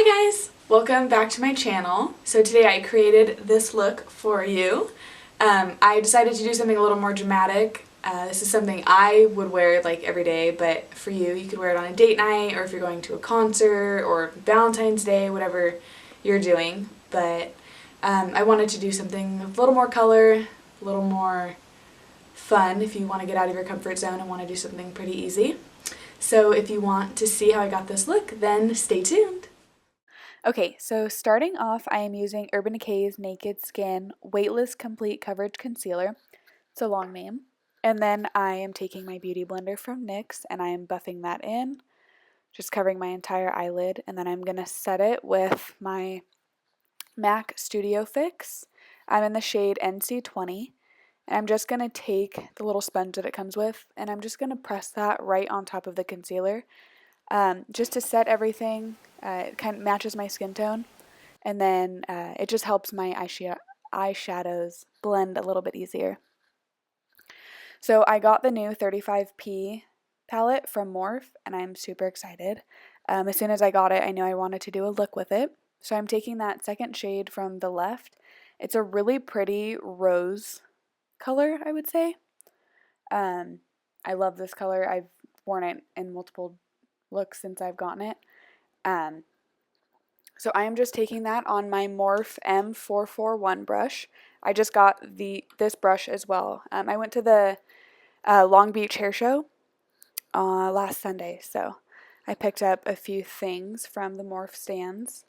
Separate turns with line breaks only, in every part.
Hi guys! Welcome back to my channel. So today I created this look for you. I decided to do something a little more dramatic. This is something I would wear like every day, but for you, you could wear it on a date night or if you're going to a concert or Valentine's Day, whatever you're doing. But I wanted to do something with a little more color, a little more fun if you want to get out of your comfort zone and want to do something pretty easy. So if you want to see how I got this look, then stay tuned. Okay, so starting off, I am using Urban Decay's Naked Skin Weightless Complete Coverage Concealer. It's a long name. And then I am taking my Beauty Blender from NYX and I am buffing that in, just covering my entire eyelid. And then I'm going to set it with my MAC Studio Fix. I'm in the shade NC20. And I'm just going to take the little sponge that it comes with and I'm just going to press that right on top of the concealer. Just to set everything, it kind of matches my skin tone, and then it just helps my eyeshadows blend a little bit easier. So I got the new 35P palette from Morphe, and I'm super excited. As soon as I got it, I knew I wanted to do a look with it. So I'm taking that second shade from the left. It's a really pretty rose color, I would say. I love this color. I've worn it in multiple looks since I've gotten it. So I am just taking that on my Morphe M441 brush. I just got this brush as well. I went to the Long Beach hair show last Sunday, so I picked up a few things from the Morphe stands.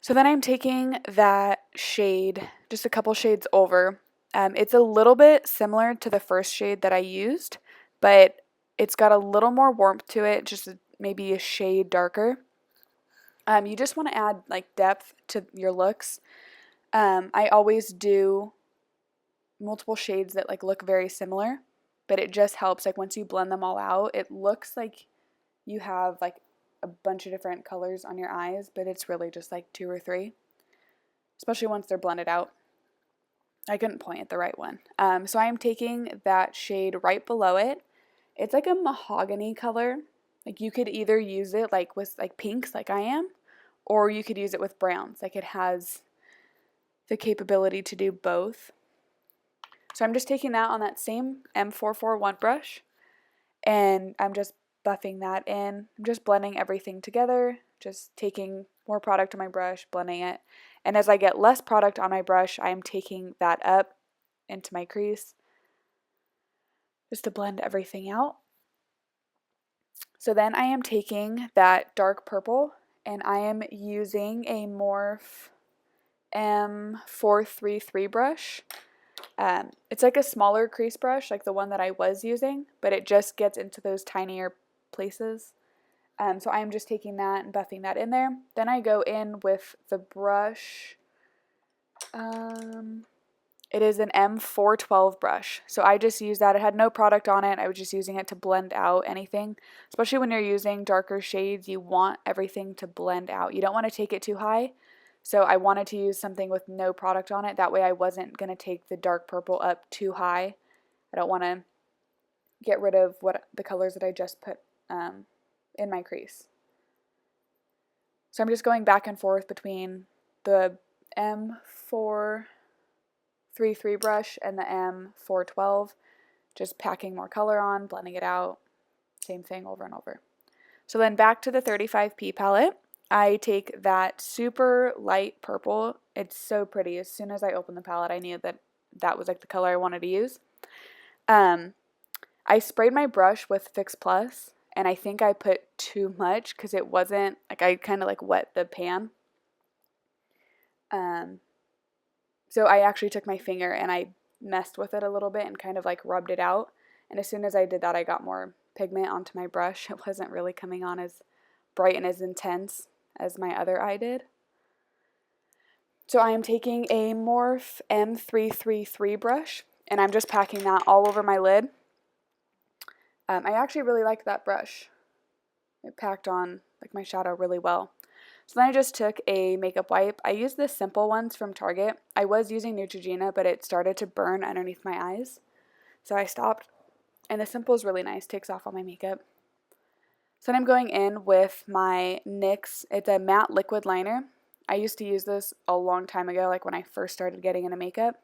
So then I'm taking that shade, just a couple shades over. It's a little bit similar to the first shade that I used, but it's got a little more warmth to it, just maybe a shade darker. You just want to add like depth to your looks. I always do multiple shades that like look very similar, but it just helps like once you blend them all out, it looks like you have like a bunch of different colors on your eyes, but it's really just like 2 or 3, especially once they're blended out. I couldn't point at the right one. So I am taking that shade right below it. It's like a mahogany color. Like you could either use it like with like pinks like I am, or you could use it with browns. Like it has the capability to do both. So I'm just taking that on that same M441 brush and I'm just buffing that in. I'm just blending everything together, just taking more product on my brush, blending it. And as I get less product on my brush, I am taking that up into my crease just to blend everything out. So then I am taking that dark purple and I am using a Morphe M433 brush. It's like a smaller crease brush like the one that I was using, but it just gets into those tinier places. So I am just taking that and buffing that in there. Then I go in with the brush. It is an M412 brush. So I just used that. It had no product on it. I was just using it to blend out anything. Especially when you're using darker shades, you want everything to blend out. You don't want to take it too high. So I wanted to use something with no product on it. That way I wasn't going to take the dark purple up too high. I don't want to get rid of the colors that I just put in my crease. So I'm just going back and forth between the M433 brush and the M412, just packing more color on, blending it out, same thing over and over. So then back to the 35P palette. I take that super light purple. It's so pretty. As soon as I opened the palette, I knew that that was like the color I wanted to use. I sprayed my brush with Fix Plus, and I think I put too much because it wasn't, like I kind of like wet the pan. So I actually took my finger and I messed with it a little bit and kind of like rubbed it out. And as soon as I did that, I got more pigment onto my brush. It wasn't really coming on as bright and as intense as my other eye did. So I am taking a Morphe M333 brush and I'm just packing that all over my lid. I actually really like that brush. It packed on like my shadow really well. So then I just took a makeup wipe. I used the simple ones from Target. I was using Neutrogena, but it started to burn underneath my eyes. So I stopped. And the simple is really nice. Takes off all my makeup. So then I'm going in with my NYX. It's a matte liquid liner. I used to use this a long time ago, like when I first started getting into makeup.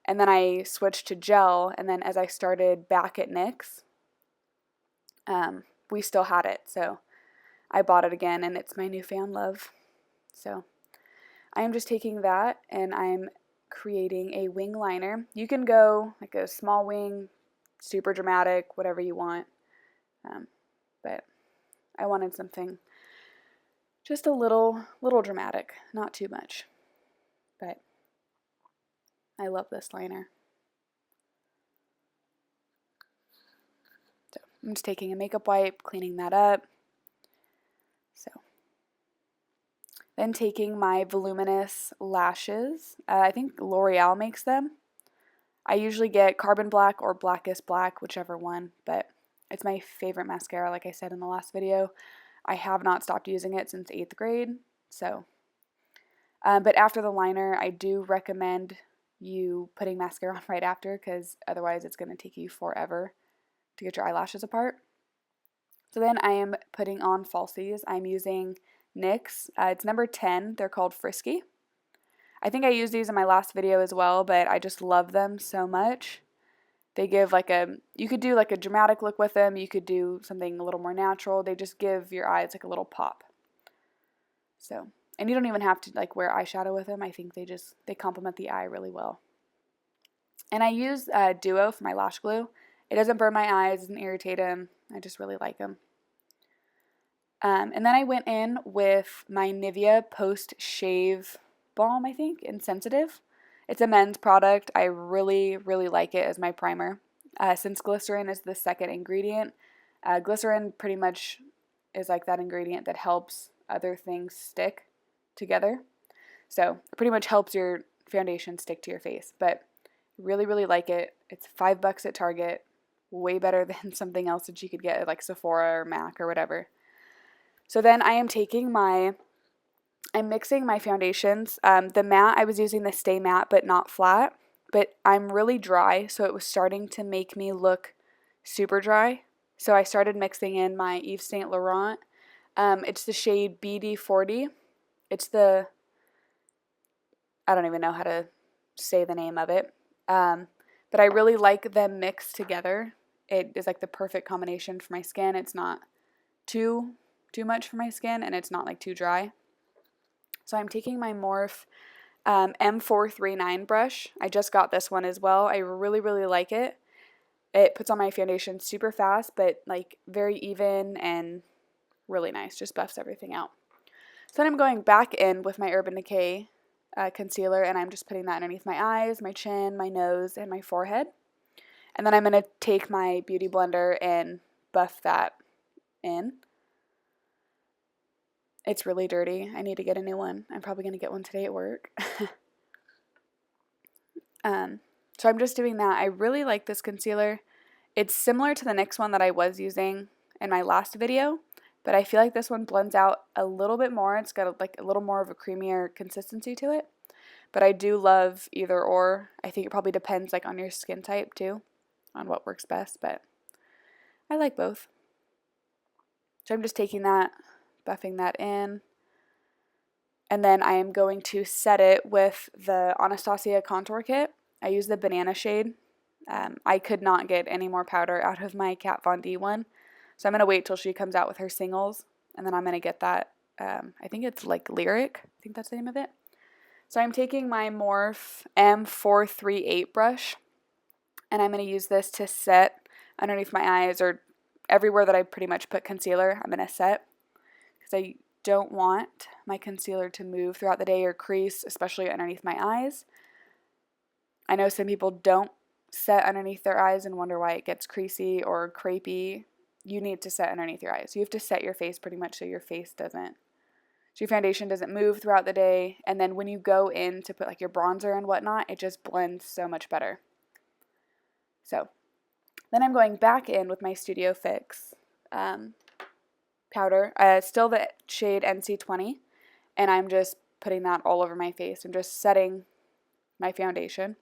And then I switched to gel, and then as I started back at NYX, we still had it. So I bought it again, and it's my newfound love. So I am just taking that, and I'm creating a wing liner. You can go like a small wing, super dramatic, whatever you want. But I wanted something just a little dramatic, not too much. But I love this liner. So I'm just taking a makeup wipe, cleaning that up. So then taking my voluminous lashes. I think L'Oreal makes them. I usually get Carbon Black or Blackest Black, whichever one, but it's my favorite mascara, like I said in the last video. I have not stopped using it since 8th grade, so. But after the liner, I do recommend you putting mascara on right after, because otherwise it's going to take you forever to get your eyelashes apart. So then I am putting on falsies. I'm using NYX. It's number 10. They're called Frisky. I think I used these in my last video as well, but I just love them so much. They give like you could do like a dramatic look with them. You could do something a little more natural. They just give your eyes like a little pop. So, and you don't even have to like wear eyeshadow with them. I think they complement the eye really well. And I use Duo for my lash glue. It doesn't burn my eyes, doesn't irritate them. I just really like them. And then I went in with my Nivea Post Shave Balm, I think, in Sensitive. It's a men's product. I really, really like it as my primer. Since glycerin is the second ingredient, glycerin pretty much is like that ingredient that helps other things stick together. So it pretty much helps your foundation stick to your face. But really, really like it. It's $5 at Target. Way better than something else that you could get at like Sephora or MAC or whatever. So then I'm mixing my foundations. The matte, I was using the Stay Matte but not flat. But I'm really dry, so it was starting to make me look super dry. So I started mixing in my Yves Saint Laurent. It's the shade BD40. It's I don't even know how to say the name of it. But I really like them mixed together. It is like the perfect combination for my skin. It's not too much for my skin, and it's not like too dry. So I'm taking my Morphe M439 brush. I just got this one as well. I really, really like it. It puts on my foundation super fast, but like very even and really nice. Just buffs everything out. So then I'm going back in with my Urban Decay concealer, and I'm just putting that underneath my eyes, my chin, my nose, and my forehead. And then I'm going to take my Beauty Blender and buff that in. It's really dirty. I need to get a new one. I'm probably going to get one today at work. So I'm just doing that. I really like this concealer. It's similar to the NYX one that I was using in my last video, but I feel like this one blends out a little bit more. It's got like a little more of a creamier consistency to it. But I do love either or. I think it probably depends like on your skin type too, on what works best, but I like both. So I'm just taking that, buffing that in. And then I am going to set it with the Anastasia Contour Kit. I use the banana shade. I could not get any more powder out of my Kat Von D one. So I'm going to wait till she comes out with her singles. And then I'm going to get that, I think it's like Lyric. I think that's the name of it. So I'm taking my Morphe M438 brush. And I'm going to use this to set underneath my eyes or everywhere that I pretty much put concealer. I'm going to set because I don't want my concealer to move throughout the day or crease, especially underneath my eyes. I know some people don't set underneath their eyes and wonder why it gets creasy or crepey. You need to set underneath your eyes. You have to set your face pretty much so your your foundation doesn't move throughout the day. And then when you go in to put like your bronzer and whatnot, it just blends so much better. So then I'm going back in with my Studio Fix powder, still the shade NC20, and I'm just putting that all over my face and just setting my foundation.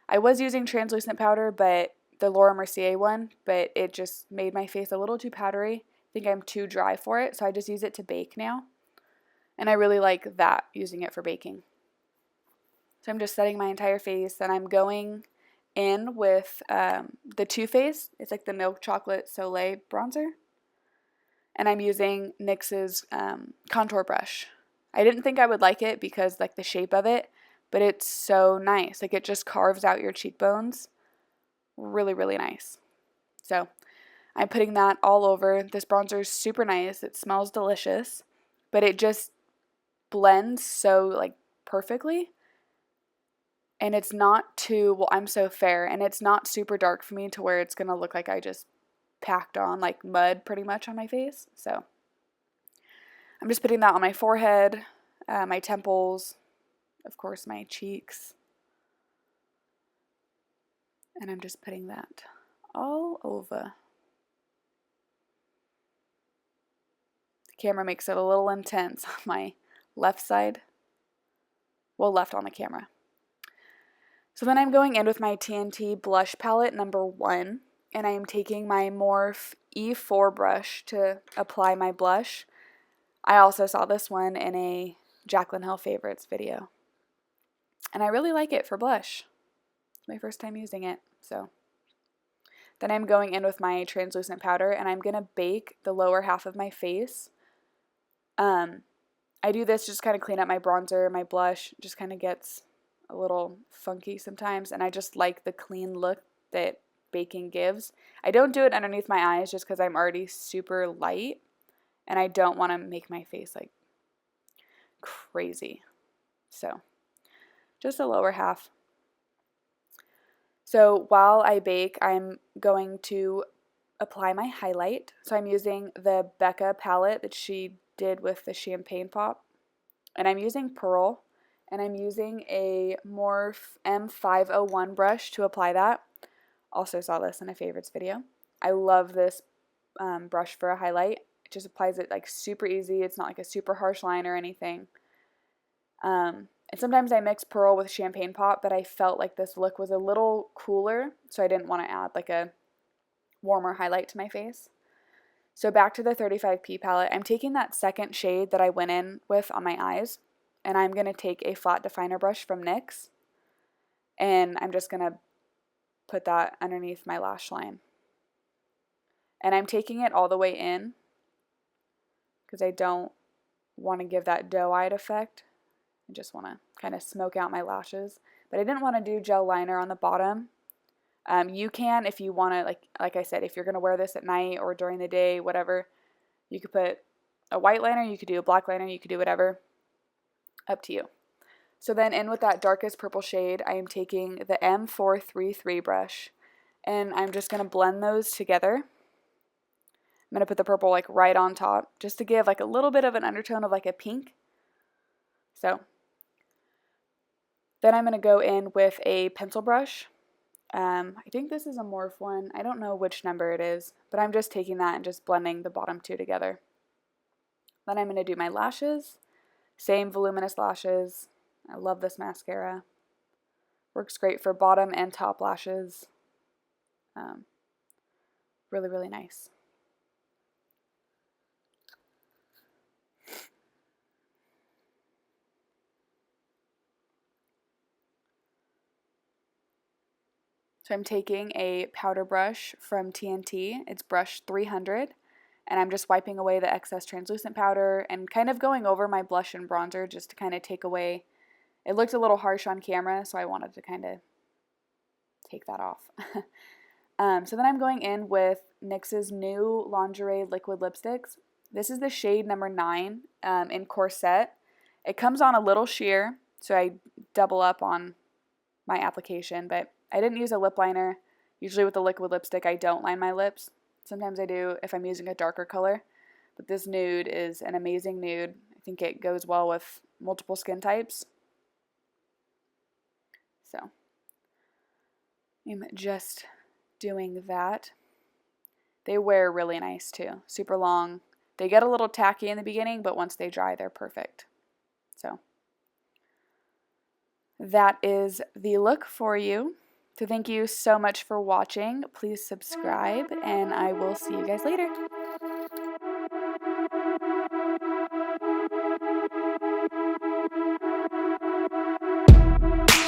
I was using translucent powder, but the Laura Mercier one, but it just made my face a little too powdery, think I'm too dry for it, so I just use it to bake now. And I really like that, using it for baking. So I'm just setting my entire face, and I'm going in with the Too Faced. It's like the Milk Chocolate Soleil bronzer. And I'm using NYX's contour brush. I didn't think I would like it because like the shape of it, but it's so nice. Like it just carves out your cheekbones. Really, really nice. So I'm putting that all over. This bronzer is super nice. It smells delicious, but it just blends so like perfectly. And it's not too, well, I'm so fair, and it's not super dark for me to where it's going to look like I just packed on like mud pretty much on my face. So I'm just putting that on my forehead, my temples, of course my cheeks. And I'm just putting that all over. The camera makes it a little intense on my left side. Well, left on the camera. So then I'm going in with my TNT blush palette number 1, and I am taking my Morphe E4 brush to apply my blush. I also saw this one in a Jaclyn Hill Favorites video, and I really like it for blush. It's my first time using it, so. Then I'm going in with my translucent powder, and I'm going to bake the lower half of my face. I do this just kind of clean up my bronzer, my blush, just kind of gets a little funky sometimes, and I just like the clean look that baking gives. I don't do it underneath my eyes just because I'm already super light, and I don't want to make my face like crazy. So just the lower half. So while I bake, I'm going to apply my highlight. So I'm using the Becca palette that she did with the Champagne Pop, and I'm using Pearl, and I'm using a Morphe M501 brush to apply that. Also saw this in a favorites video. I love this brush for a highlight. It just applies it like super easy. It's not like a super harsh line or anything. And sometimes I mix Pearl with Champagne Pop, but I felt like this look was a little cooler, so I didn't want to add like a warmer highlight to my face. So back to the 35P palette, I'm taking that second shade that I went in with on my eyes, and I'm going to take a flat definer brush from NYX, and I'm just going to put that underneath my lash line. And I'm taking it all the way in because I don't want to give that doe-eyed effect. I just want to kind of smoke out my lashes. But I didn't want to do gel liner on the bottom. You can, if you want to, like I said, if you're going to wear this at night or during the day, whatever, you could put a white liner, you could do a black liner, you could do whatever. Up to you. So then in with that darkest purple shade, I am taking the M433 brush, and I'm just going to blend those together. I'm going to put the purple like right on top just to give like a little bit of an undertone of like a pink. So then I'm going to go in with a pencil brush. I think this is a Morphe one. I don't know which number it is, but I'm just taking that and just blending the bottom two together. Then I'm going to do my lashes. Same voluminous lashes. I love this mascara. Works great for bottom and top lashes. Really, really nice. So I'm taking a powder brush from TNT. It's brush 300. And I'm just wiping away the excess translucent powder and kind of going over my blush and bronzer just to kind of take away. It looked a little harsh on camera, so I wanted to kind of take that off. So then I'm going in with NYX's new lingerie liquid lipsticks. This is the shade number 9 in Corset. It comes on a little sheer, so I double up on my application, but I didn't use a lip liner. Usually with the liquid lipstick, I don't line my lips. Sometimes I do if I'm using a darker color, but this nude is an amazing nude. I think it goes well with multiple skin types. So I'm just doing that. They wear really nice too, super long. They get a little tacky in the beginning, but once they dry, they're perfect. So that is the look for you. So thank you so much for watching. Please subscribe, and I will see you guys later.